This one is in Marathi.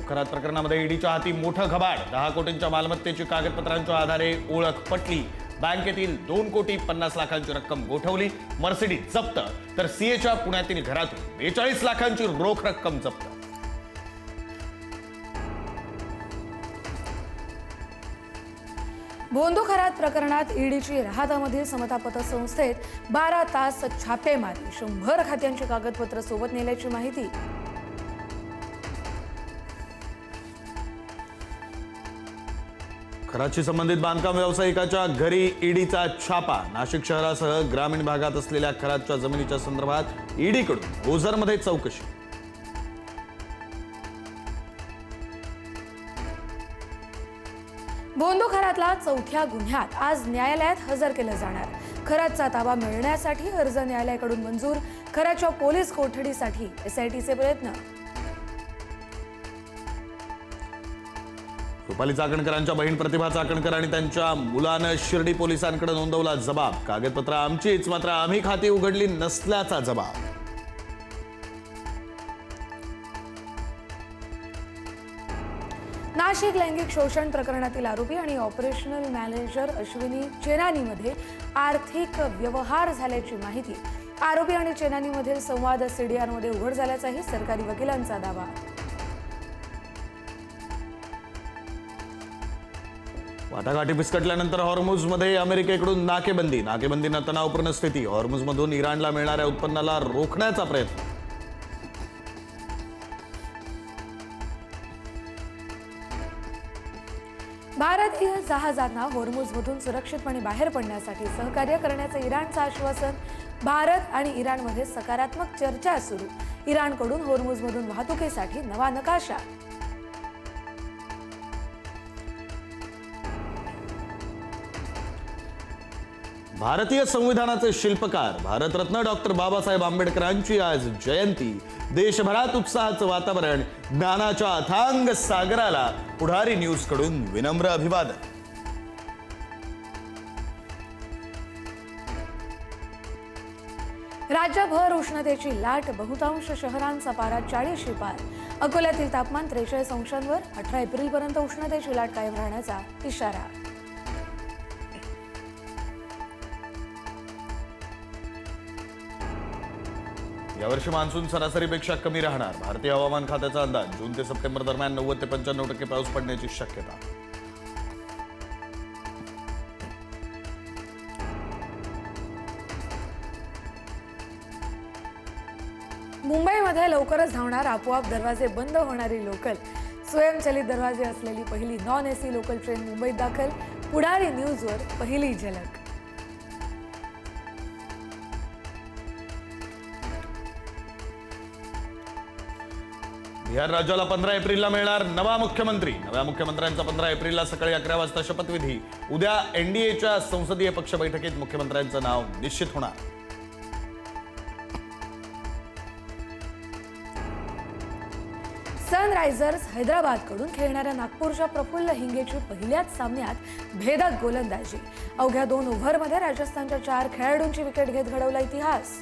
करात प्रकरणामध्ये ईडीच्या हाती मोठं घबाड. 10 कोटींच्या मालमत्तेची कागदपत्रांच्या आधारे ओळख पटली. बँकेतील 2,50,00,000ची रक्कम गोठवली. मर्सिडीज जप्त, तर सीएच्या पुण्यातील घरातून 42 लाखांची रोख रक्कम जप्त. भोंदू खरात प्रकरणात ईडीची रहातामधील समता पतसंस्थेत 12 तास छापेमारी. 100 खात्यांची कागदपत्र सोबत नेल्याची माहिती. खराची संबंधित बांधकाम व्यावसायिकाच्या घरी ईडीचा छापा. नाशिक शहरासह ग्रामीण भागात असलेल्या खराच्या जमिनीच्या संदर्भात ईडीकडून ओझरमध्ये चौकशी. भोंदू खरातला चौथ्या गुन्ह्यात आज न्यायालयात हजर केलं जाणार. खरातचा ताबा मिळण्यासाठी अर्ज न्यायालयाकडून मंजूर. खराच्या पोलीस कोठडीसाठी एसआयटीचे प्रयत्न. रुपाली चाकणकरांच्या बहीण प्रतिभा चाकणकर आणि त्यांच्या मुलानं शिर्डी पोलिसांकडे नोंदवला जबाब. कागदपत्र आमचीच, मात्र आम्ही खाती उघडली नसल्याचा जबाब. नाशिक लैंगिक शोषण प्रकरणातील आरोपी आणि ऑपरेशनल मॅनेजर अश्विनी चेनानीमध्ये आर्थिक व्यवहार झाल्याची माहिती. आरोपी आणि चेनानीमधील संवाद सीडीआरमध्ये उघड झाल्याचाही सरकारी वकिलांचा दावा. वाटाघाटी फिसकटल्यानंतर हॉर्मुझमध्ये अमेरिकेकडून नाकेबंदीनं तणावपूर्ण स्थिती. हॉर्मुझमधून इराणला मिळणाऱ्या उत्पन्नाला रोखण्याचा प्रयत्न. भारतीय जहाजांना हॉर्मुझमधून सुरक्षितपणे बाहेर पडण्यासाठी सहकार्य करण्याचं इराणचं आश्वासन. भारत आणि इराणमध्ये सकारात्मक चर्चा सुरू. इराणकडून हॉर्मुझमधून वाहतुकीसाठी नवा नकाशा. भारतीय संविधानाचे शिल्पकार भारतरत्न डॉक्टर बाबासाहेब आंबेडकरांची आज जयंती. देशभरात उत्साहाचं वातावरण. ज्ञानाच्या अथांग सागराला पुढारी न्यूज कडून विनम्र अभिवादन. राज्यभर उष्णतेची लाट. बहुतांश शहरांचा पारा 40शी पार. अकोल्यातील तापमान 43 अंशांवर. 18 एप्रिलपर्यंत उष्णतेची लाट कायम राहण्याचा इशारा. यावर्षी मान्सून सरासरीपेक्षा कमी राहणार. भारतीय हवामान खात्याचा अंदाज. जून ते सप्टेंबर दरम्यान 90 ते 95% पाऊस पडण्याची शक्यता. मुंबईमध्ये लवकरच धावणार आपोआप दरवाजे बंद होणारी लोकल. स्वयंचलित दरवाजे असलेली पहिली नॉन एसी लोकल ट्रेन मुंबईत दाखल. पुढारी न्यूजवर पहिली झलक. बिहार राज्याला 15 एप्रिलला मिळणार नवा मुख्यमंत्री. नव्या मुख्यमंत्र्यांचा 15 एप्रिलला सकाळी 11 वाजता शपथविधी. उद्या एनडीएच्या संसदीय पक्ष बैठकीत मुख्यमंत्र्यांचं नाव निश्चित होणार. सनरायझर्स हैदराबादकडून खेळणाऱ्या नागपूरच्या प्रफुल्ल हिंगेची पहिल्याच सामन्यात भेदक गोलंदाजी. अवघ्या 2 ओव्हरमध्ये राजस्थानच्या 4 खेळाडूंची विकेट घेत घडवला इतिहास.